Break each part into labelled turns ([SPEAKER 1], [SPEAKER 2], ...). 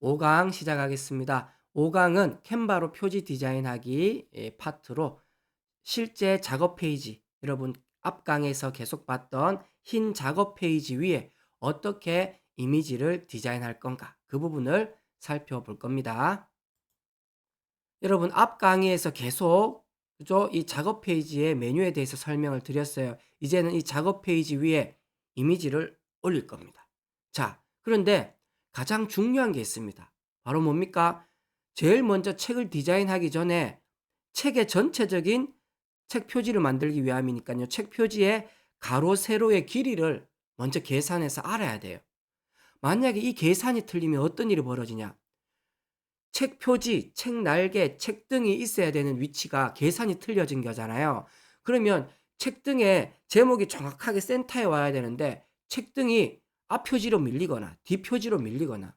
[SPEAKER 1] 5강 시작하겠습니다. 5강은 캔바로 표지 디자인하기 파트로 실제 작업 페이지, 여러분 앞강에서 계속 봤던 흰 작업 페이지 위에 어떻게 이미지를 디자인할 건가, 그 부분을 살펴볼 겁니다. 여러분 앞 강의에서 계속 그죠? 이 작업 페이지의 메뉴에 대해서 설명을 드렸어요. 이제는 이 작업 페이지 위에 이미지를 올릴 겁니다. 자, 그런데 가장 중요한 게 있습니다. 바로 뭡니까? 제일 먼저 책을 디자인하기 전에 책의 전체적인 책 표지를 만들기 위함이니까요. 책 표지의 가로, 세로의 길이를 먼저 계산해서 알아야 돼요. 만약에 이 계산이 틀리면 어떤 일이 벌어지냐? 책 표지, 책 날개, 책등이 있어야 되는 위치가 계산이 틀려진 거잖아요. 그러면 책등에 제목이 정확하게 센터에 와야 되는데 책등이 앞 표지로 밀리거나 뒷 표지로 밀리거나,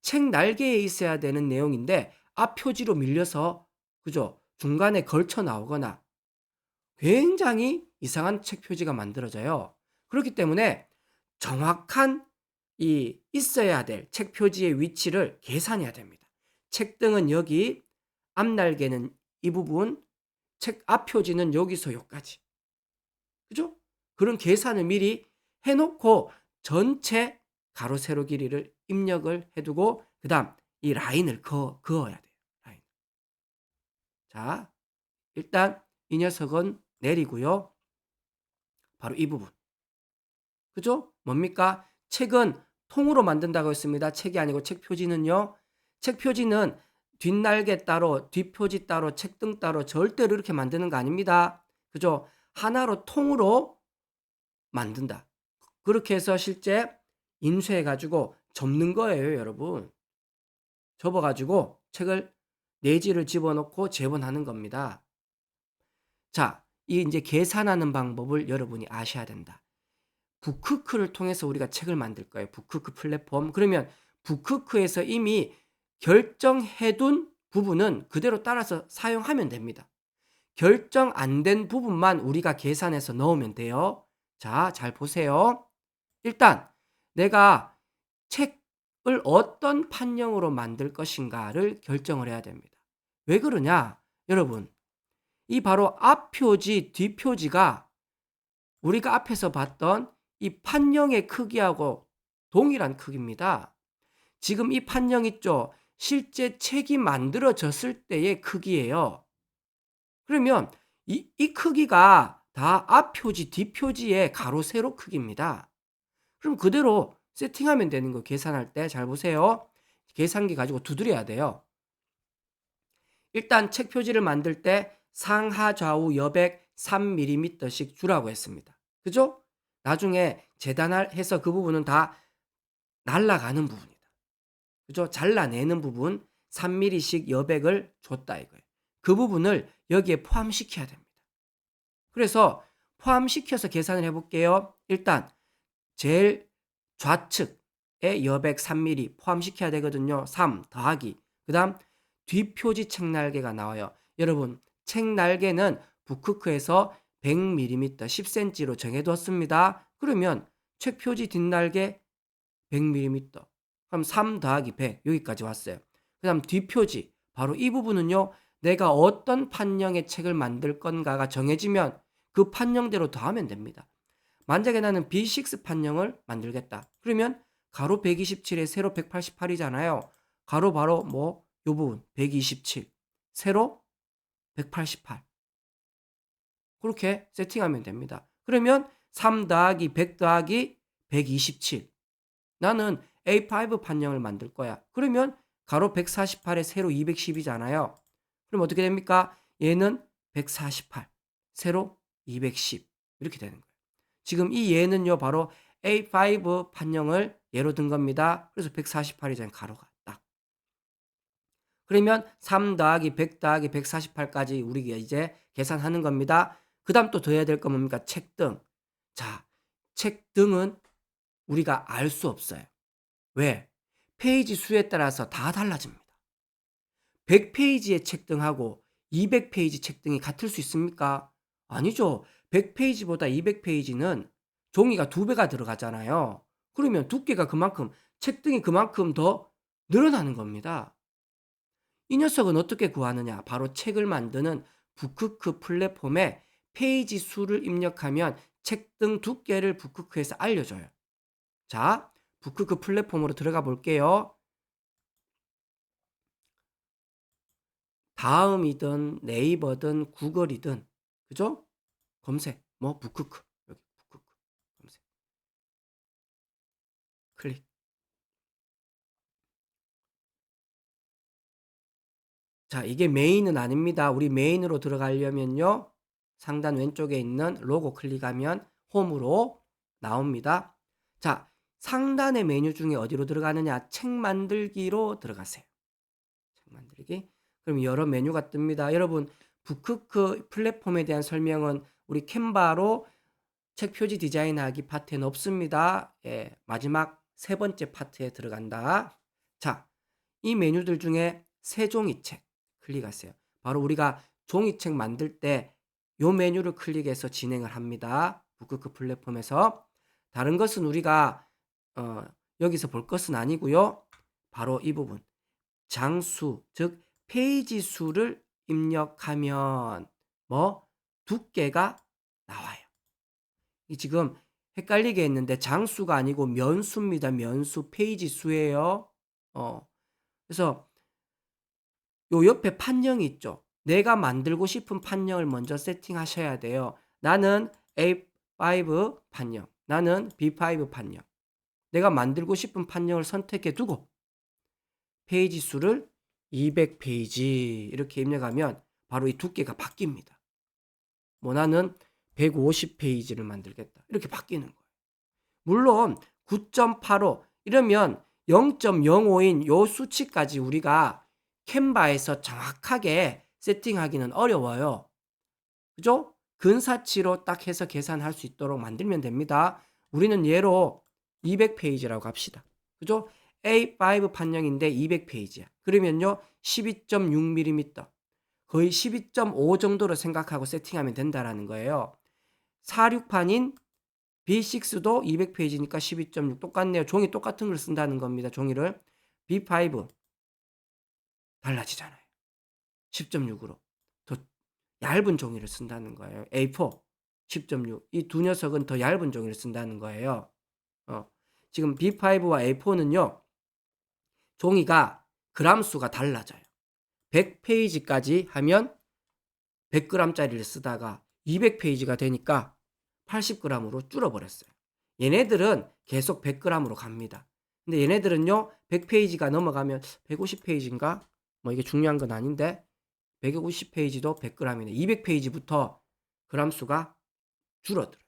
[SPEAKER 1] 책 날개에 있어야 되는 내용인데 앞 표지로 밀려서 그죠? 중간에 걸쳐 나오거나 굉장히 이상한 책 표지가 만들어져요. 그렇기 때문에 정확한 이 있어야 될 책 표지의 위치를 계산해야 됩니다. 책등은 여기, 앞날개는 이 부분, 책 앞 표지는 여기서 여기까지. 그죠? 그런 계산을 미리 해놓고 전체 가로 세로 길이를 입력을 해두고 그다음 이 라인을 그어야 돼요. 라인. 자, 일단 이 녀석은 내리고요. 바로 이 부분. 그죠? 뭡니까? 책은 통으로 만든다고 했습니다. 책이 아니고 책 표지는요. 책 표지는 뒷날개 따로, 뒷표지 따로, 책등 따로 절대로 이렇게 만드는 거 아닙니다. 그죠? 하나로 통으로 만든다. 그렇게 해서 실제 인쇄해 가지고 접는 거예요, 여러분. 접어 가지고 책을 내지를 집어넣고 재본하는 겁니다. 자, 이 이제 계산하는 방법을 여러분이 아셔야 된다. 북크크를 통해서 우리가 책을 만들 거예요. 북크크 플랫폼. 그러면 북크크에서 이미 결정해둔 부분은 그대로 따라서 사용하면 됩니다. 결정 안 된 부분만 우리가 계산해서 넣으면 돼요. 자, 잘 보세요. 일단 내가 책을 어떤 판형으로 만들 것인가를 결정을 해야 됩니다. 왜 그러냐? 여러분, 이 바로 앞표지, 뒷표지가 우리가 앞에서 봤던 이 판형의 크기하고 동일한 크기입니다. 지금 이 판형 있죠? 실제 책이 만들어졌을 때의 크기예요. 그러면 이 크기가 다 앞표지, 뒷표지의 가로, 세로 크기입니다. 그럼 그대로 세팅하면 되는 거, 계산할 때. 잘 보세요. 계산기 가지고 두드려야 돼요. 일단 책 표지를 만들 때 상하 좌우 여백 3mm씩 주라고 했습니다. 그죠? 나중에 재단해서 그 부분은 다 날아가는 부분이다. 그죠? 잘라내는 부분 3mm씩 여백을 줬다 이거예요. 그 부분을 여기에 포함시켜야 됩니다. 그래서 포함시켜서 계산을 해볼게요. 일단 제일 좌측에 여백 3mm 포함시켜야 되거든요. 3 더하기 그 다음 뒷표지 책 날개가 나와요. 여러분 책 날개는 북크크에서 100mm 10cm로 정해뒀습니다. 그러면 책 표지 뒷날개 100mm, 그럼 3 더하기 100 여기까지 왔어요. 그 다음 뒷표지, 바로 이 부분은요, 내가 어떤 판형의 책을 만들 건가가 정해지면 그 판형대로 더하면 됩니다. 만약에 나는 B6 판형을 만들겠다. 그러면 가로 127에 세로 188이잖아요. 가로 바로 뭐 요 부분 127, 세로 188. 그렇게 세팅하면 됩니다. 그러면 3 더하기 100 더하기 127. 나는 A5 판형을 만들 거야. 그러면 가로 148에 세로 210이잖아요. 그럼 어떻게 됩니까? 얘는 148, 세로 210 이렇게 되는 거예요. 지금 이 얘는요 바로 A5 판형을 예로 든 겁니다. 그래서 148이잖아요. 가로가 딱. 그러면 3 더하기 100 더하기 148까지 우리가 이제 계산하는 겁니다. 그 다음 또 더해야 될 건 뭡니까? 책등. 자, 책등은 우리가 알 수 없어요. 왜? 페이지 수에 따라서 다 달라집니다. 100페이지의 책등하고 200페이지 책등이 같을 수 있습니까? 아니죠. 100페이지보다 200페이지는 종이가 2배가 들어가잖아요. 그러면 두께가 그만큼, 책등이 그만큼 더 늘어나는 겁니다. 이 녀석은 어떻게 구하느냐? 바로 책을 만드는 북크크 플랫폼에 페이지 수를 입력하면 책 등 두께를 북크크에서 알려줘요. 자, 북크크 플랫폼으로 들어가 볼게요. 다음이든 네이버든 구글이든, 그죠? 검색, 뭐 북크크, 여기 북크크 검색, 클릭. 자, 이게 메인은 아닙니다. 우리 메인으로 들어가려면요, 상단 왼쪽에 있는 로고 클릭하면 홈으로 나옵니다. 자, 상단의 메뉴 중에 어디로 들어가느냐? 책 만들기로 들어가세요. 책 만들기. 그럼 여러 메뉴가 뜹니다. 여러분, 북크크 플랫폼에 대한 설명은 우리 캔바로 책 표지 디자인하기 파트에는 없습니다. 예, 마지막 세 번째 파트에 들어간다. 자, 이 메뉴들 중에 새 종이책 클릭하세요. 바로 우리가 종이책 만들 때 요 메뉴를 클릭해서 진행을 합니다. 북크크 플랫폼에서. 다른 것은 우리가 여기서 볼 것은 아니고요. 바로 이 부분. 장수, 즉 페이지 수를 입력하면 뭐 두께가 나와요. 이 지금 헷갈리게 했는데 장수가 아니고 면수입니다. 면수, 페이지 수예요. 그래서 요 옆에 판형이 있죠. 내가 만들고 싶은 판형을 먼저 세팅하셔야 돼요. 나는 A5 판형, 나는 B5 판형. 내가 만들고 싶은 판형을 선택해 두고 페이지 수를 200페이지 이렇게 입력하면 바로 이 두께가 바뀝니다. 뭐 나는 150페이지를 만들겠다. 이렇게 바뀌는 거예요. 물론 9.85 이러면 0.05인 요 수치까지 우리가 캔바에서 정확하게 세팅하기는 어려워요. 그죠? 근사치로 딱 해서 계산할 수 있도록 만들면 됩니다. 우리는 예로 200페이지라고 합시다. 그죠? A5 판형인데 200페이지야. 그러면요 12.6mm 거의 12.5 정도로 생각하고 세팅하면 된다라는 거예요. 46판인 B6도 200페이지니까 12.6 똑같네요. 종이 똑같은 걸 쓴다는 겁니다. 종이를. B5 달라지잖아요. 10.6으로 더 얇은 종이를 쓴다는 거예요. A4 10.6 이 두 녀석은 더 얇은 종이를 쓴다는 거예요. 지금 B5와 A4는요. 종이가 그람 수가 달라져요. 100페이지까지 하면 100g짜리를 쓰다가 200페이지가 되니까 80g으로 줄어버렸어요. 얘네들은 계속 100g으로 갑니다. 근데 얘네들은요 100페이지가 넘어가면 150페이지인가? 뭐 이게 중요한 건 아닌데 150페이지도 100g이네. 200페이지부터 그람 수가 줄어들어요.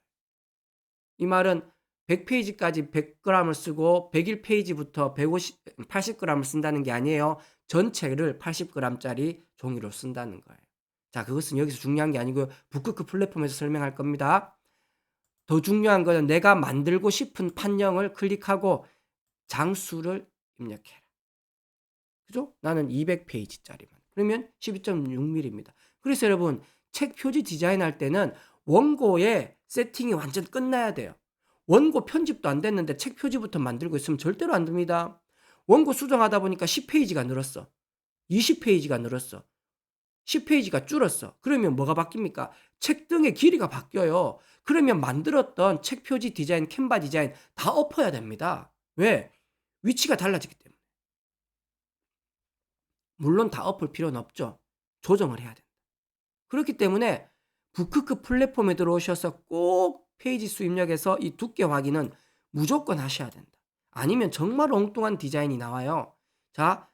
[SPEAKER 1] 이 말은 100페이지까지 100g을 쓰고 101페이지부터 80g을 쓴다는 게 아니에요. 전체를 80g짜리 종이로 쓴다는 거예요. 자, 그것은 여기서 중요한 게 아니고요. 북크크 플랫폼에서 설명할 겁니다. 더 중요한 거는 내가 만들고 싶은 판형을 클릭하고 장수를 입력해라. 그죠? 나는 200페이지짜리만. 그러면 12.6mm입니다. 그래서 여러분, 책 표지 디자인할 때는 원고의 세팅이 완전 끝나야 돼요. 원고 편집도 안 됐는데 책 표지부터 만들고 있으면 절대로 안 됩니다. 원고 수정하다 보니까 10페이지가 늘었어. 20페이지가 늘었어. 10페이지가 줄었어. 그러면 뭐가 바뀝니까? 책 등의 길이가 바뀌어요. 그러면 만들었던 책 표지 디자인, 캔바 디자인 다 엎어야 됩니다. 왜? 위치가 달라지기 때문에. 물론 다 엎을 필요는 없죠. 조정을 해야 된다. 그렇기 때문에 북크크 플랫폼에 들어오셔서 꼭 페이지 수 입력해서 이 두께 확인은 무조건 하셔야 된다. 아니면 정말 엉뚱한 디자인이 나와요. 자,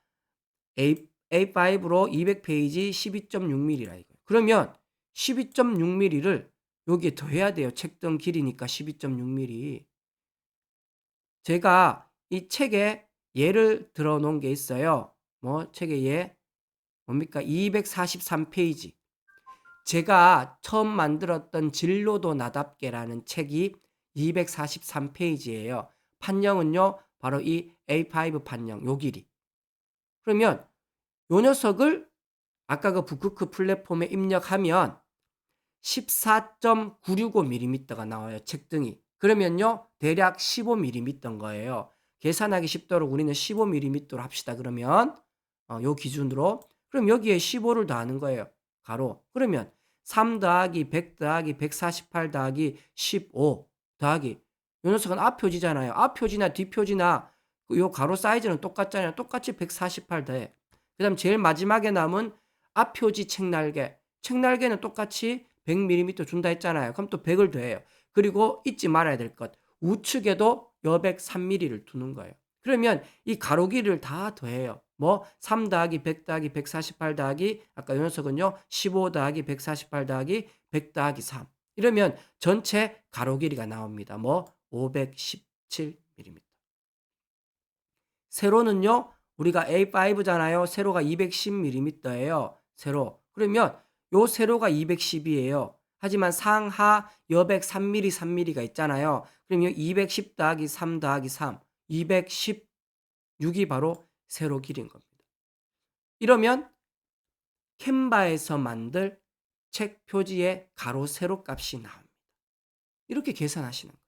[SPEAKER 1] A5로 200페이지 12.6mm라 이거예요. 그러면 12.6mm를 여기에 더해야 돼요. 책 등 길이니까 12.6mm. 제가 이 책에 예를 들어 놓은 게 있어요. 뭐 책의 예 뭡니까? 243페이지. 제가 처음 만들었던 진로도 나답게라는 책이 243페이지예요. 판형은요. 바로 이 A5 판형 요 길이. 그러면 요 녀석을 아까 그 북크크 플랫폼에 입력하면 14.965mm가 나와요. 책등이. 그러면요. 대략 15mm인 거예요. 계산하기 쉽도록 우리는 15mm로 합시다. 그러면 요 기준으로 그럼 여기에 15를 더하는 거예요. 가로. 그러면 3 더하기 100 더하기 148 더하기 15 더하기 요 녀석은 앞표지잖아요. 앞표지나 뒷표지나 요 가로 사이즈는 똑같잖아요. 똑같이 148 더해. 그다음 제일 마지막에 남은 앞표지 책날개. 책날개는 똑같이 100mm 준다 했잖아요. 그럼 또 100을 더해요. 그리고 잊지 말아야 될 것. 우측에도 여백 3mm를 두는 거예요. 그러면 이 가로 길이를 다 더해요. 뭐 3 더하기 100 더하기 148 더하기 아까 요 녀석은요 15 더하기 148 더하기 100 더하기 3 이러면 전체 가로 길이가 나옵니다. 뭐 517mm. 세로는요 우리가 A5잖아요. 세로가 210mm예요. 세로. 그러면 요 세로가 210이에요. 하지만 상하 여백 3mm 3mm가 있잖아요. 그럼 210 더하기 3 더하기 3 216이 바로 세로 길이인 겁니다. 이러면 캔바에서 만들 책 표지의 가로 세로 값이 나옵니다. 이렇게 계산하시는 거예요.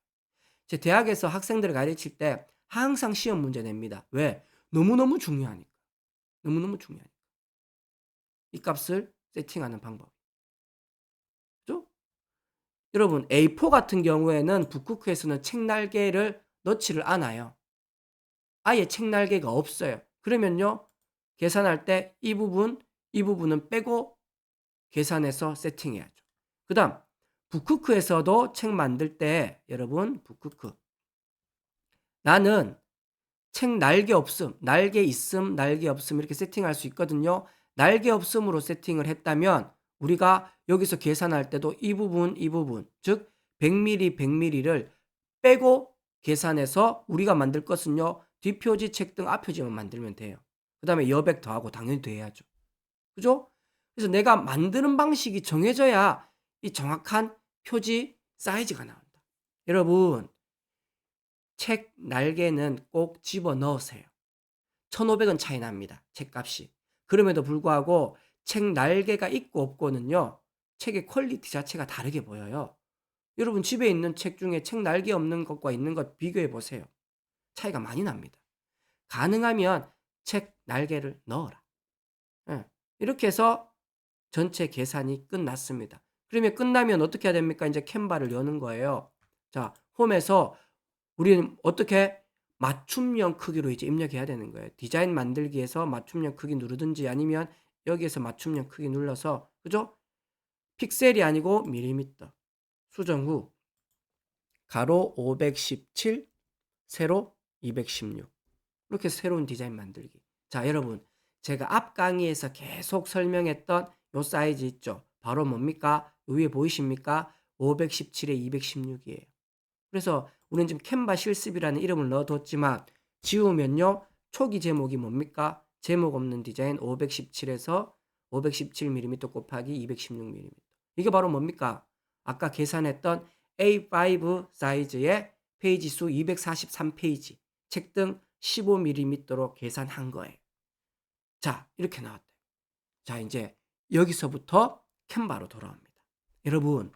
[SPEAKER 1] 제 대학에서 학생들을 가르칠 때 항상 시험 문제 냅니다. 왜? 너무너무 중요하니까. 너무너무 중요하니까. 이 값을 세팅하는 방법. 그죠? 여러분 A4 같은 경우에는 북쿠크에서는 책날개를 넣지를 않아요. 아예 책날개가 없어요. 그러면요. 계산할 때 이 부분은 빼고 계산해서 세팅해야죠. 그 다음 북쿠크에서도 책 만들 때 여러분 북쿠크 나는 책 날개 없음, 날개 있음, 날개 없음 이렇게 세팅할 수 있거든요. 날개 없음으로 세팅을 했다면 우리가 여기서 계산할 때도 이 부분, 즉 100mm, 100mm를 빼고 계산해서 우리가 만들 것은요. 뒷표지, 책 등 앞표지만 만들면 돼요. 그 다음에 여백 더하고 당연히 더해야죠. 그죠? 그래서 내가 만드는 방식이 정해져야 이 정확한 표지 사이즈가 나온다. 여러분 책 날개는 꼭 집어 넣으세요. 1,500원 차이 납니다. 책값이. 그럼에도 불구하고 책 날개가 있고 없고는요. 책의 퀄리티 자체가 다르게 보여요. 여러분 집에 있는 책 중에 책 날개 없는 것과 있는 것 비교해 보세요. 차이가 많이 납니다. 가능하면 책 날개를 넣어라. 예. 이렇게 해서 전체 계산이 끝났습니다. 그러면 끝나면 어떻게 해야 됩니까? 이제 캔바를 여는 거예요. 자, 홈에서 우리는 어떻게 맞춤형 크기로 이제 입력해야 되는 거예요. 디자인 만들기에서 맞춤형 크기 누르든지 아니면 여기에서 맞춤형 크기 눌러서 그죠? 픽셀이 아니고 밀리미터 수정 후 가로 517 세로 216 이렇게 새로운 디자인 만들기. 자, 여러분 제가 앞 강의에서 계속 설명했던 요 사이즈 있죠? 바로 뭡니까? 위에 보이십니까? 517에 216이에요. 그래서 우리는 지금 캔바 실습이라는 이름을 넣어뒀지만 지우면요. 초기 제목이 뭡니까? 제목 없는 디자인 517에서 517mm 곱하기 216mm. 이게 바로 뭡니까? 아까 계산했던 A5 사이즈의 페이지 수 243페이지 책 등 15mm로 계산한 거예요. 자, 이렇게 나왔대요. 자, 이제 여기서부터 캔바로 돌아옵니다. 여러분,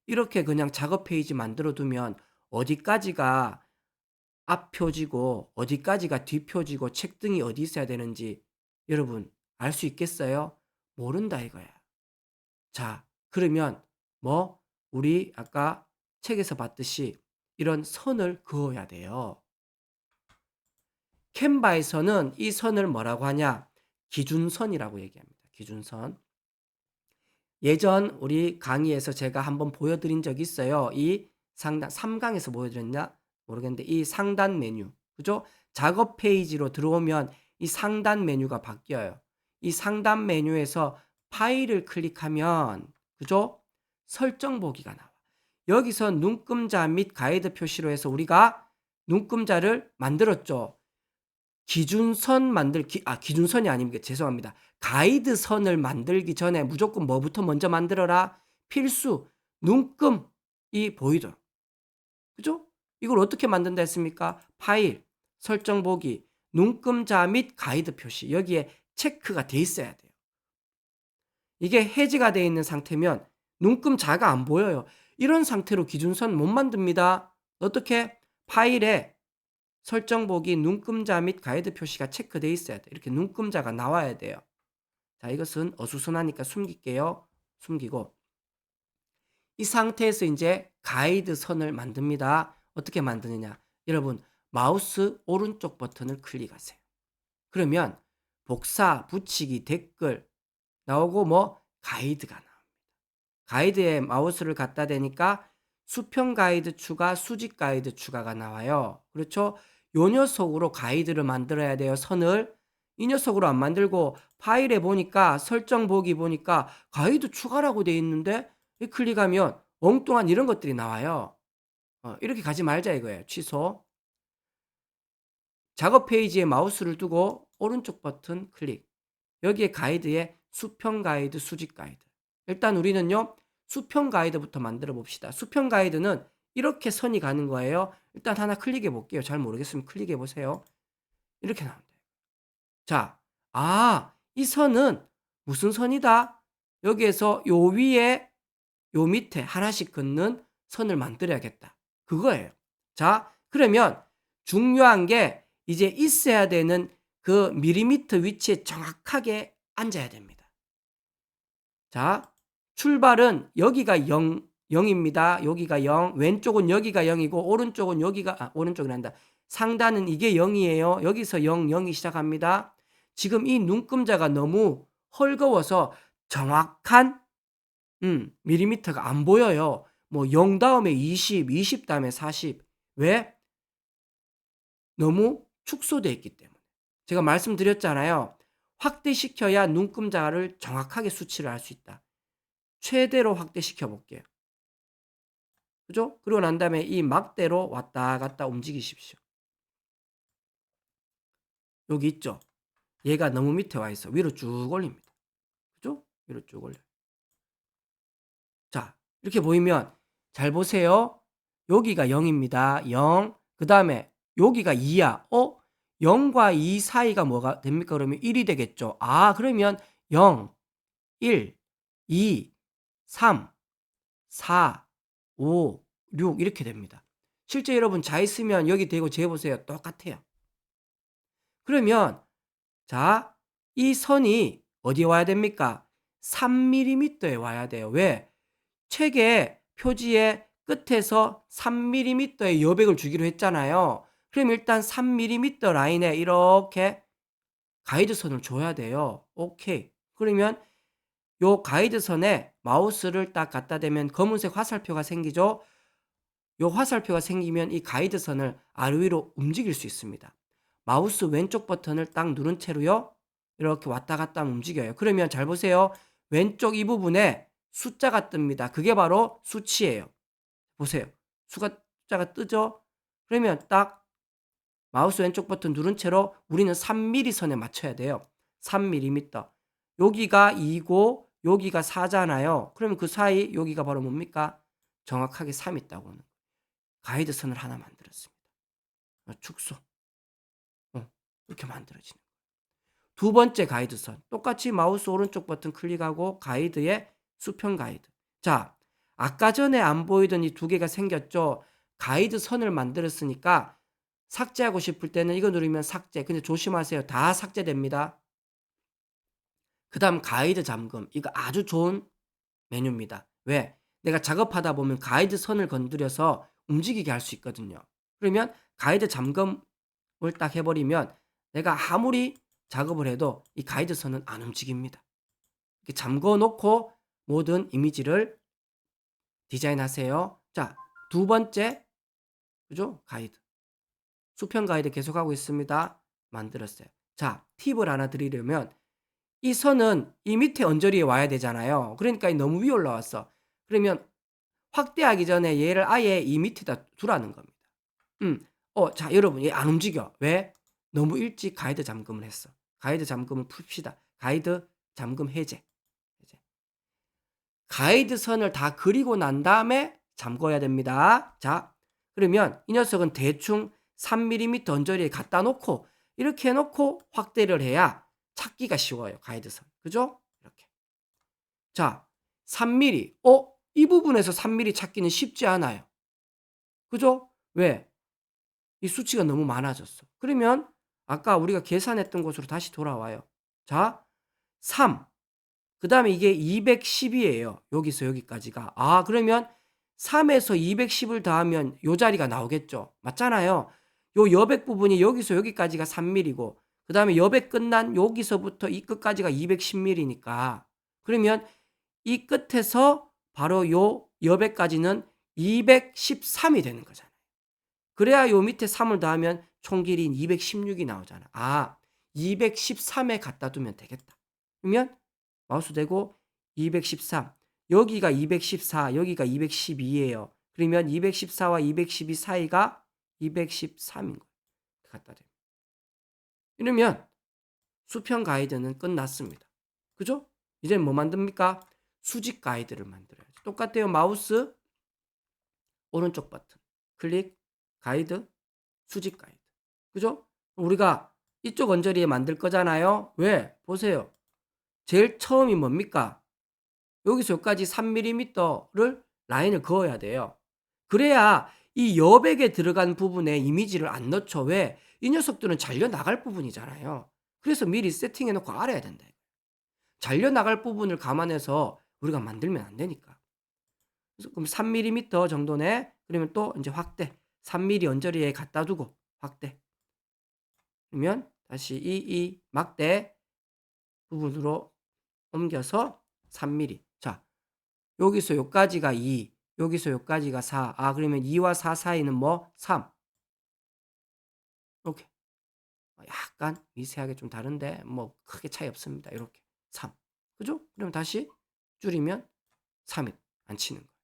[SPEAKER 1] 이렇게 그냥 작업 페이지 만들어 두면 어디까지가 앞표지고 어디까지가 뒷표지고 책등이 어디 있어야 되는지 여러분 알 수 있겠어요? 모른다 이거야. 자, 그러면 뭐 우리 아까 책에서 봤듯이 이런 선을 그어야 돼요. 캔바에서는 이 선을 뭐라고 하냐? 기준선이라고 얘기합니다. 기준선. 예전 우리 강의에서 제가 한번 보여드린 적이 있어요. 이 상단 3강에서 보여드렸냐 모르겠는데 이 상단 메뉴 그죠? 작업 페이지로 들어오면 이 상단 메뉴가 바뀌어요. 이 상단 메뉴에서 파일을 클릭하면 그죠? 설정 보기가 나와. 여기서 눈금자 및 가이드 표시로 해서 우리가 눈금자를 만들었죠. 기준선이 아닙니다. 죄송합니다. 가이드선을 만들기 전에 무조건 뭐부터 먼저 만들어라? 필수 눈금이 보이도록. 그죠? 이걸 어떻게 만든다 했습니까? 파일, 설정 보기, 눈금자 및 가이드 표시. 여기에 체크가 돼 있어야 돼요. 이게 해지가 돼 있는 상태면 눈금자가 안 보여요. 이런 상태로 기준선 못 만듭니다. 어떻게? 파일에 설정 보기 눈금자 및 가이드 표시가 체크되어 있어야 돼. 이렇게 눈금자가 나와야 돼요. 자, 이것은 어수선하니까 숨길게요. 숨기고 이 상태에서 이제 가이드 선을 만듭니다. 어떻게 만드느냐? 여러분 마우스 오른쪽 버튼을 클릭하세요. 그러면 복사, 붙이기, 댓글 나오고 뭐 가이드가 나옵니다. 가이드에 마우스를 갖다 대니까 수평 가이드 추가, 수직 가이드 추가가 나와요. 그렇죠? 요 녀석으로 가이드를 만들어야 돼요. 선을. 이 녀석으로 안 만들고 파일에 보니까 설정 보기 보니까 가이드 추가라고 돼 있는데 클릭하면 엉뚱한 이런 것들이 나와요. 이렇게 가지 말자 이거예요. 취소. 작업 페이지에 마우스를 두고 오른쪽 버튼 클릭. 여기에 가이드에 수평 가이드, 수직 가이드. 일단 우리는요. 수평 가이드부터 만들어 봅시다. 수평 가이드는 이렇게 선이 가는 거예요. 일단 하나 클릭해 볼게요. 잘 모르겠으면 클릭해 보세요. 이렇게 나옵니다. 자, 이 선은 무슨 선이다? 여기에서 요 위에 요 밑에 하나씩 긋는 선을 만들어야겠다. 그거예요. 자, 그러면 중요한 게 이제 있어야 되는 그 밀리미터 위치에 정확하게 앉아야 됩니다. 자, 출발은 여기가 0입니다. 여기가 0. 왼쪽은 여기가 0이고 오른쪽은 여기가 오른쪽이란다. 상단은 이게 0이에요. 여기서 0, 0이 시작합니다. 지금 이 눈금자가 너무 헐거워서 정확한 밀리미터가 안 보여요. 뭐 0 다음에 20, 20 다음에 40. 왜? 너무 축소되어 있기 때문에. 제가 말씀드렸잖아요. 확대시켜야 눈금자를 정확하게 수치를 할 수 있다. 최대로 확대시켜 볼게요. 그죠? 그러고 난 다음에 이 막대로 왔다 갔다 움직이십시오. 여기 있죠? 얘가 너무 밑에 와 있어. 위로 쭉 올립니다. 그죠? 위로 쭉 올려요. 자, 이렇게 보이면 잘 보세요. 여기가 0입니다. 0. 그 다음에 여기가 2야. 0과 2 사이가 뭐가 됩니까? 그러면 1이 되겠죠. 그러면 0, 1, 2, 3, 4, 5, 6 이렇게 됩니다. 실제 여러분 자 있으면 여기 대고 재보세요. 똑같아요. 그러면 자, 이 선이 어디에 와야 됩니까? 3mm에 와야 돼요. 왜? 책의 표지의 끝에서 3mm의 여백을 주기로 했잖아요. 그럼 일단 3mm 라인에 이렇게 가이드선을 줘야 돼요. 오케이. 그러면 요 가이드선에 마우스를 딱 갖다 대면 검은색 화살표가 생기죠. 요 화살표가 생기면 이 가이드선을 아래 위로 움직일 수 있습니다. 마우스 왼쪽 버튼을 딱 누른 채로요. 이렇게 왔다 갔다 움직여요. 그러면 잘 보세요. 왼쪽 이 부분에 숫자가 뜹니다. 그게 바로 수치예요. 보세요. 숫자가 뜨죠? 그러면 딱 마우스 왼쪽 버튼 누른 채로 우리는 3mm 선에 맞춰야 돼요. 3mm. 여기가 2고 여기가 4잖아요. 그러면 그 사이 여기가 바로 뭡니까? 정확하게 3 있다고 하는 거예요. 가이드 선을 하나 만들었습니다. 축소. 이렇게 만들어지는 거예요. 두 번째 가이드선. 똑같이 마우스 오른쪽 버튼 클릭하고 가이드에 수평 가이드. 자, 아까 전에 안 보이던 이 두 개가 생겼죠. 가이드 선을 만들었으니까 삭제하고 싶을 때는 이거 누르면 삭제. 근데 조심하세요. 다 삭제됩니다. 그 다음 가이드 잠금. 이거 아주 좋은 메뉴입니다. 왜? 내가 작업하다 보면 가이드 선을 건드려서 움직이게 할 수 있거든요. 그러면 가이드 잠금을 딱 해버리면 내가 아무리 작업을 해도 이 가이드 선은 안 움직입니다. 이렇게 잠궈 놓고 모든 이미지를 디자인하세요. 자, 두 번째, 그죠? 가이드. 수평 가이드 계속하고 있습니다. 만들었어요. 자, 팁을 하나 드리려면 이 선은 이 밑에 언저리에 와야 되잖아요. 그러니까 너무 위에 올라왔어. 그러면 확대하기 전에 얘를 아예 이 밑에다 두라는 겁니다. 자, 여러분, 얘 안 움직여. 왜? 너무 일찍 가이드 잠금을 했어. 가이드 잠금을 풉시다. 가이드 잠금 해제. 가이드 선을 다 그리고 난 다음에 잠궈야 됩니다. 자, 그러면 이 녀석은 대충 3mm 언저리에 갖다 놓고 이렇게 해놓고 확대를 해야 찾기가 쉬워요. 가이드선. 그죠? 이렇게. 자, 3mm. 이 부분에서 3mm 찾기는 쉽지 않아요. 그죠? 왜? 이 수치가 너무 많아졌어. 그러면 아까 우리가 계산했던 곳으로 다시 돌아와요. 자, 3. 그다음에 이게 210이에요. 여기서 여기까지가. 아, 그러면 3에서 210을 더하면 요 자리가 나오겠죠. 맞잖아요. 요 여백 부분이 여기서 여기까지가 3mm고 그다음에 여백 끝난 여기서부터 이 끝까지가 210mm니까 그러면 이 끝에서 바로 요 여백까지는 213이 되는 거잖아요. 그래야 요 밑에 3을 더하면 총 길이인 216이 나오잖아. 아, 213에 갖다 두면 되겠다. 그러면 마우스 대고 213. 여기가 214, 여기가 212예요. 그러면 214와 212 사이가 213인 거예요. 갖다 대면. 이러면 수평 가이드는 끝났습니다. 그죠? 이제 뭐 만듭니까? 수직 가이드를 만들어야죠. 똑같아요. 마우스 오른쪽 버튼 클릭 가이드 수직 가이드. 그죠? 우리가 이쪽 언저리에 만들 거잖아요. 왜? 보세요. 제일 처음이 뭡니까? 여기서 여기까지 3mm를 라인을 그어야 돼요. 그래야 이 여백에 들어간 부분에 이미지를 안 넣죠. 왜? 이 녀석들은 잘려 나갈 부분이잖아요. 그래서 미리 세팅해 놓고 알아야 된다. 잘려 나갈 부분을 감안해서 우리가 만들면 안 되니까. 그래서 그럼 3mm 정도네. 그러면 또 이제 확대. 3mm 언저리에 갖다 두고 확대. 그러면 다시 이 막대 부분으로 옮겨서 3mm. 자, 여기서 여기까지가 2, 여기서 여기까지가 4. 아, 그러면 2와 4 사이는 뭐? 3. 이렇게. 약간 미세하게 좀 다른데 뭐 크게 차이 없습니다. 이렇게. 3. 그죠? 그럼 다시 줄이면 3이 안 치는 거예요.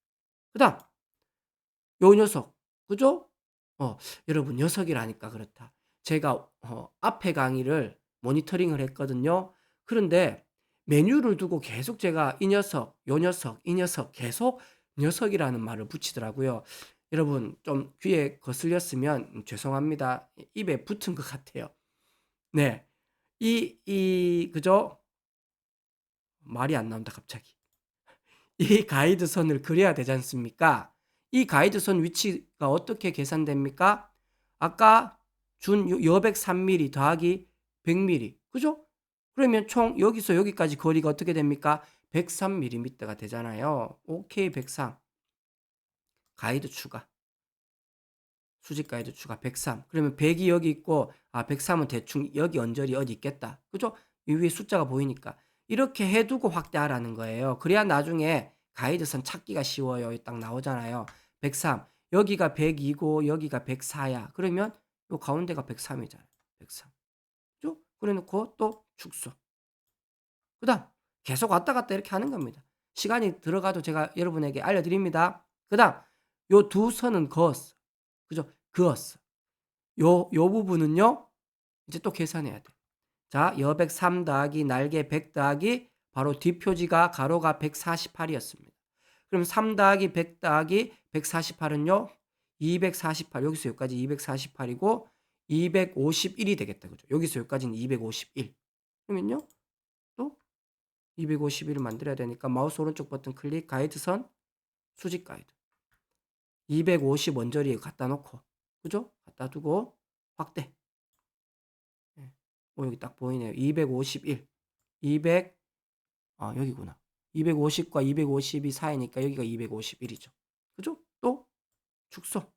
[SPEAKER 1] 그다음 요 녀석. 그죠? 여러분 녀석이라니까 그렇다. 제가 앞에 강의를 모니터링을 했거든요. 그런데 메뉴를 두고 계속 제가 이 녀석, 요 녀석, 이 녀석 계속 녀석이라는 말을 붙이더라고요. 여러분 좀 귀에 거슬렸으면 죄송합니다. 입에 붙은 것 같아요. 네. 그죠? 말이 안 나온다 갑자기. 이 가이드선을 그려야 되지 않습니까? 이 가이드선 위치가 어떻게 계산됩니까? 아까 준 여백 3mm 더하기 100mm. 그죠? 그러면 총 여기서 여기까지 거리가 어떻게 됩니까? 103mm가 되잖아요. 오케이, 103. 가이드 추가. 수직 가이드 추가 103. 그러면 100이 여기 있고 103은 대충 여기 언저리 어디 있겠다. 그죠? 이 위에 숫자가 보이니까. 이렇게 해두고 확대하라는 거예요. 그래야 나중에 가이드선 찾기가 쉬워요. 딱 나오잖아요. 103. 여기가 102고 여기가 104야. 그러면 요 가운데가 103이잖아요. 103. 그죠? 그래 놓고 또 축소. 그다음 계속 왔다 갔다 이렇게 하는 겁니다. 시간이 들어가도 제가 여러분에게 알려드립니다. 그다음 요 두 선은 그었어. 그죠? 그었어. 요 부분은요. 이제 또 계산해야 돼. 자, 여백 3 더하기 날개 100 더하기 바로 뒷표지가 가로가 148이었습니다. 그럼 3 더하기 100 더하기 148은요. 248 여기서 여기까지 248이고 251이 되겠다. 그죠? 여기서 여기까지는 251. 그러면요. 또 251을 만들어야 되니까 마우스 오른쪽 버튼 클릭 가이드선 수직 가이드. 250 원저리에 갖다 놓고 그죠? 갖다 두고 확대. 예. 여기 딱 보이네요. 251. 200 여기구나. 250과 250이 사이니까 여기가 251이죠. 그죠? 또 축소.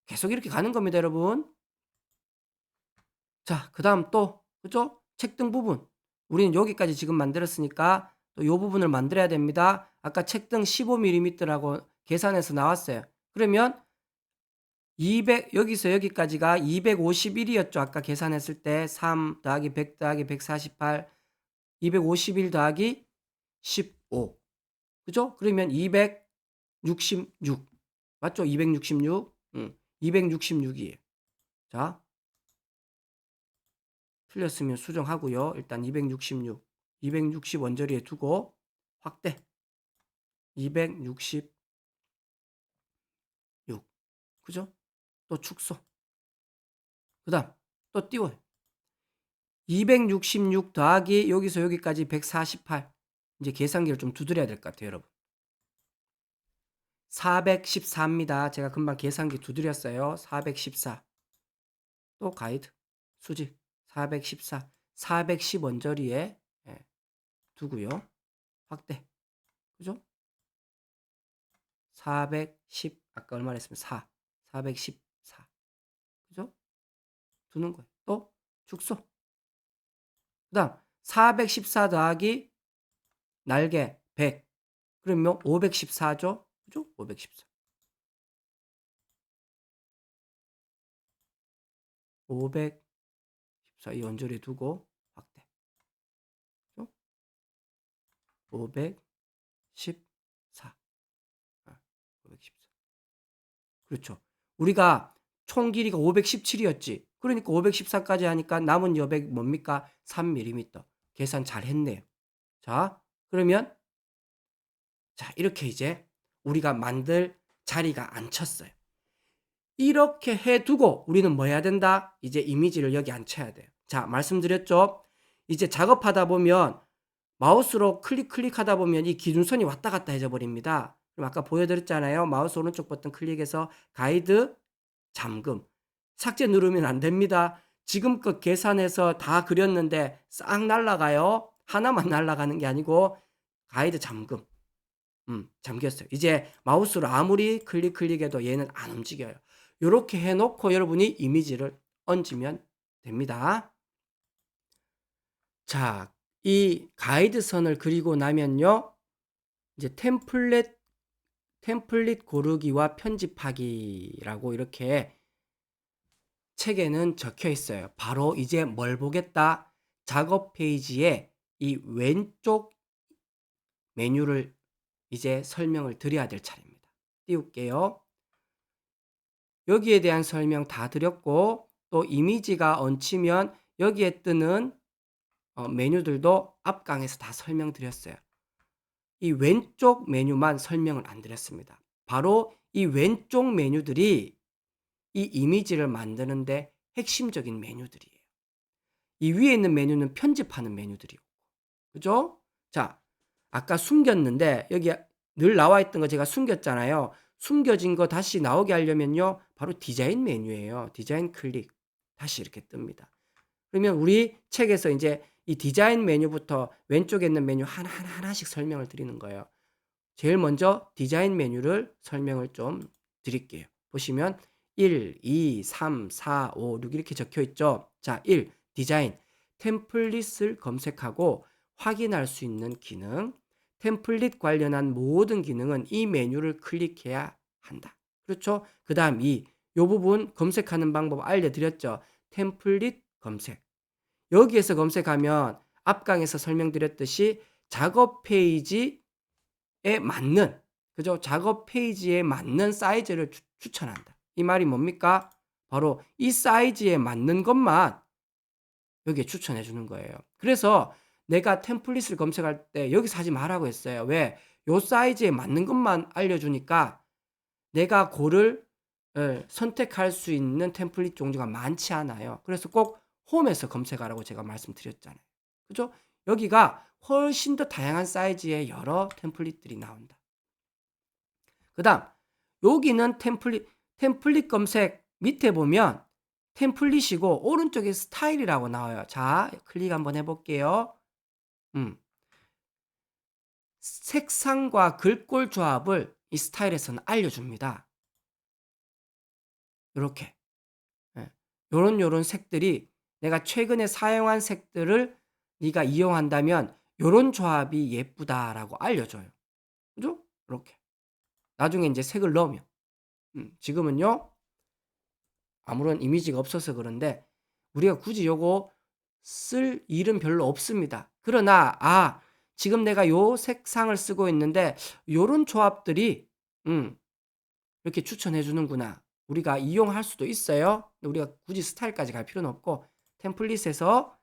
[SPEAKER 1] 계속 이렇게 가는 겁니다, 여러분. 자, 그다음 또 그죠? 책등 부분. 우리는 여기까지 지금 만들었으니까 또 요 부분을 만들어야 됩니다. 아까 책등 15mm라고 계산해서 나왔어요. 그러면 200 여기서 여기까지가 251이었죠. 아까 계산했을 때 3 더하기 100 더하기 148 251 더하기 15 그죠? 그러면 266 맞죠? 266 266이에요. 자 틀렸으면 수정하고요. 일단 260 원저리에 두고 확대 266 그죠? 또 축소 그다음 또 띄워요. 266 더하기 여기서 여기까지 148 이제 계산기를 좀 두드려야 될 것 같아요, 여러분. 414입니다. 제가 금방 계산기 두드렸어요. 414. 또 가이드, 수직 414, 410 원저리에 두고요. 확대. 그죠? 410 아까 얼마 했으면 4. 414. 그죠? 두는 거예요. 또 축소. 그다음 414 더하기 날개 100. 그러면 514죠? 그죠? 514. 514 이 원저리에 두고 확대. 그죠? 514. 514. 그렇죠. 우리가 총 길이가 517이었지. 그러니까 514까지 하니까 남은 여백 뭡니까? 3mm. 계산 잘 했네요. 자, 그러면 자, 이렇게 이제 우리가 만들 자리가 앉혔어요. 이렇게 해두고 우리는 뭐 해야 된다? 이제 이미지를 여기 앉혀야 돼요. 자, 말씀드렸죠? 이제 작업하다 보면 마우스로 클릭하다 보면 이 기준선이 왔다 갔다 해져 버립니다. 그럼 아까 보여드렸잖아요. 마우스 오른쪽 버튼 클릭해서 가이드, 잠금. 삭제 누르면 안 됩니다. 지금껏 계산해서 다 그렸는데 싹 날아가요. 하나만 날아가는 게 아니고 가이드, 잠금. 잠겼어요. 이제 마우스로 아무리 클릭해도 얘는 안 움직여요. 요렇게 해놓고 여러분이 이미지를 얹으면 됩니다. 자, 이 가이드 선을 그리고 나면요. 이제 템플릿 고르기와 편집하기라고 이렇게 책에는 적혀 있어요. 바로 이제 뭘 보겠다? 작업 페이지에 이 왼쪽 메뉴를 이제 설명을 드려야 될 차례입니다. 띄울게요. 여기에 대한 설명 다 드렸고 또 이미지가 얹히면 여기에 뜨는 메뉴들도 앞강에서 다 설명드렸어요. 이 왼쪽 메뉴만 설명을 안 드렸습니다. 바로 이 왼쪽 메뉴들이 이 이미지를 만드는데 핵심적인 메뉴들이에요. 이 위에 있는 메뉴는 편집하는 메뉴들이고, 그죠? 자, 아까 숨겼는데 여기 늘 나와 있던 거 제가 숨겼잖아요. 숨겨진 거 다시 나오게 하려면요, 바로 디자인 메뉴예요. 디자인 클릭. 다시 이렇게 뜹니다. 그러면 우리 책에서 이제 이 디자인 메뉴부터 왼쪽에 있는 메뉴 하나씩 설명을 드리는 거예요. 제일 먼저 디자인 메뉴를 설명을 좀 드릴게요. 보시면 1, 2, 3, 4, 5, 6 이렇게 적혀 있죠. 자, 1. 디자인. 템플릿을 검색하고 확인할 수 있는 기능. 템플릿 관련한 모든 기능은 이 메뉴를 클릭해야 한다. 그렇죠? 그 다음 2. 요 부분 검색하는 방법 알려드렸죠. 템플릿 검색. 여기에서 검색하면 앞강에서 설명드렸듯이 작업 페이지에 맞는, 그죠? 작업 페이지에 맞는 사이즈를 추천한다. 이 말이 뭡니까? 바로 이 사이즈에 맞는 것만 여기에 추천해 주는 거예요. 그래서 내가 템플릿을 검색할 때 여기서 하지 말라고 했어요. 왜? 요 사이즈에 맞는 것만 알려주니까 내가 고를 선택할 수 있는 템플릿 종류가 많지 않아요. 그래서 꼭 홈에서 검색하라고 제가 말씀드렸잖아요. 그죠? 여기가 훨씬 더 다양한 사이즈의 여러 템플릿들이 나온다. 그 다음 여기는 템플릿 검색 밑에 보면 템플릿이고 오른쪽에 스타일이라고 나와요. 자, 클릭 한번 해볼게요. 색상과 글꼴 조합을 이 스타일에서는 알려줍니다. 이렇게 요런 색들이 내가 최근에 사용한 색들을 네가 이용한다면 요런 조합이 예쁘다라고 알려줘요. 그죠? 이렇게 나중에 이제 색을 넣으면 지금은요 아무런 이미지가 없어서 그런데 우리가 굳이 요거 쓸 일은 별로 없습니다. 그러나 지금 내가 요 색상을 쓰고 있는데 요런 조합들이 이렇게 추천해 주는구나. 우리가 이용할 수도 있어요. 우리가 굳이 스타일까지 갈 필요는 없고 템플릿에서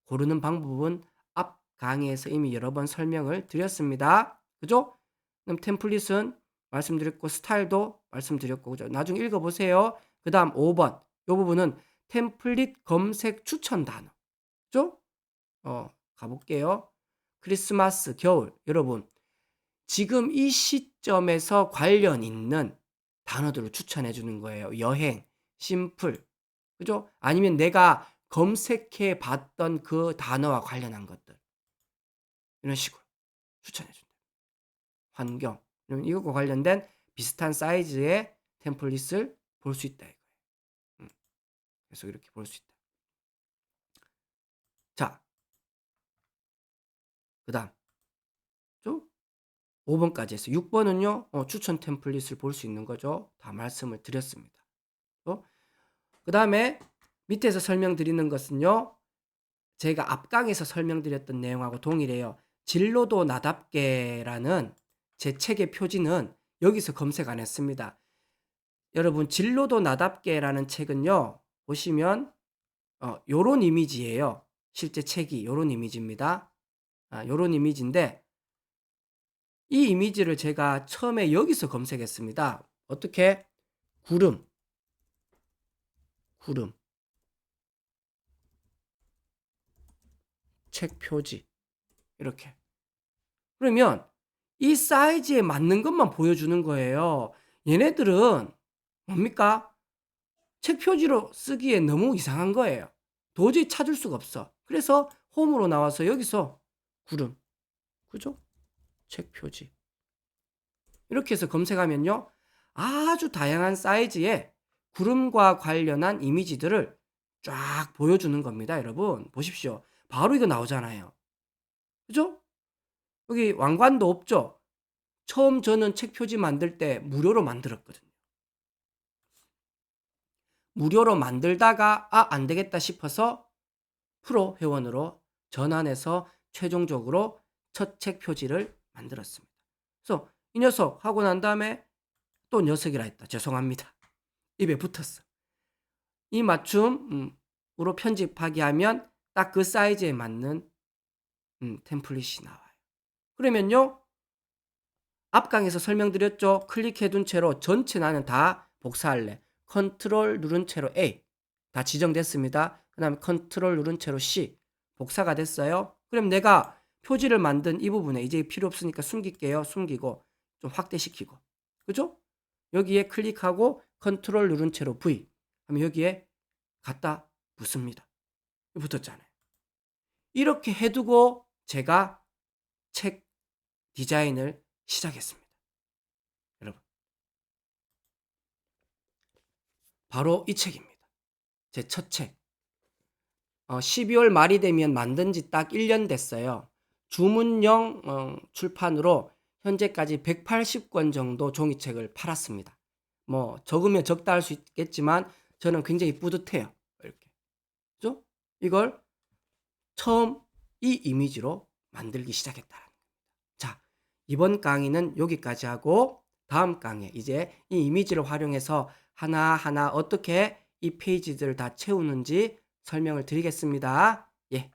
[SPEAKER 1] 고르는 방법은 앞 강의에서 이미 여러 번 설명을 드렸습니다. 그죠? 그럼 템플릿은 말씀드렸고 스타일도 말씀드렸고 그죠? 나중에 읽어보세요. 그 다음 5번 이 부분은 템플릿 검색 추천 단어. 그죠? 가볼게요. 크리스마스, 겨울. 여러분 지금 이 시점에서 관련 있는 단어들을 추천해 주는 거예요. 여행, 심플, 그죠? 아니면 내가 검색해 봤던 그 단어와 관련한 것들. 이런 식으로 추천해 준다. 환경. 그러면 이것과 관련된 비슷한 사이즈의 템플릿을 볼 수 있다 이거예요. 그래서 이렇게 볼 수 있다. 자, 그다음 좀 5번까지 해서 6번은요. 추천 템플릿을 볼 수 있는 거죠. 다 말씀을 드렸습니다. 그다음에 밑에서 설명드리는 것은요. 제가 앞강에서 설명드렸던 내용하고 동일해요. 진로도 나답게라는 제 책의 표지는 여기서 검색 안 했습니다. 여러분 진로도 나답게라는 책은요. 보시면 요런 이미지예요. 실제 책이 요런 이미지입니다. 요런 이미지인데 이 이미지를 제가 처음에 여기서 검색했습니다. 어떻게? 구름, 책 표지 이렇게. 그러면 이 사이즈에 맞는 것만 보여주는 거예요. 얘네들은 뭡니까? 책 표지로 쓰기에 너무 이상한 거예요. 도저히 찾을 수가 없어. 그래서 홈으로 나와서 여기서 구름, 그죠? 책 표지. 이렇게 해서 검색하면요. 아주 다양한 사이즈의 구름과 관련한 이미지들을 쫙 보여주는 겁니다. 여러분 보십시오. 바로 이거 나오잖아요. 그죠? 여기 왕관도 없죠? 처음 저는 책 표지 만들 때 무료로 만들었거든요. 무료로 만들다가 안 되겠다 싶어서 프로 회원으로 전환해서 최종적으로 첫 책 표지를 만들었습니다. 그래서 이 녀석 하고 난 다음에 또 녀석이라 했다. 죄송합니다. 입에 붙었어. 이 맞춤으로 편집하기 하면 딱 그 사이즈에 맞는 템플릿이 나와요. 그러면요. 앞강에서 설명드렸죠. 클릭해둔 채로 전체 나는 다 복사할래. 컨트롤 누른 채로 A 다 지정됐습니다. 그 다음에 컨트롤 누른 채로 C 복사가 됐어요. 그럼 내가 표지를 만든 이 부분에 이제 필요 없으니까 숨길게요. 숨기고 좀 확대시키고 그죠? 여기에 클릭하고 컨트롤 누른 채로 V 하면 여기에 갖다 붙습니다. 붙었잖아요. 이렇게 해두고 제가 책 디자인을 시작했습니다. 여러분 바로 이 책입니다. 제 첫 책. 12월 말이 되면 만든 지 딱 1년 됐어요. 주문형 출판으로 현재까지 180권 정도 종이책을 팔았습니다. 뭐 적으면 적다 할 수 있겠지만 저는 굉장히 뿌듯해요. 이렇게. 그죠? 이걸 처음 이 이미지로 만들기 시작했다. 자, 이번 강의는 여기까지 하고 다음 강의에 이제 이 이미지를 활용해서 하나하나 어떻게 이 페이지들을 다 채우는지 설명을 드리겠습니다. 예.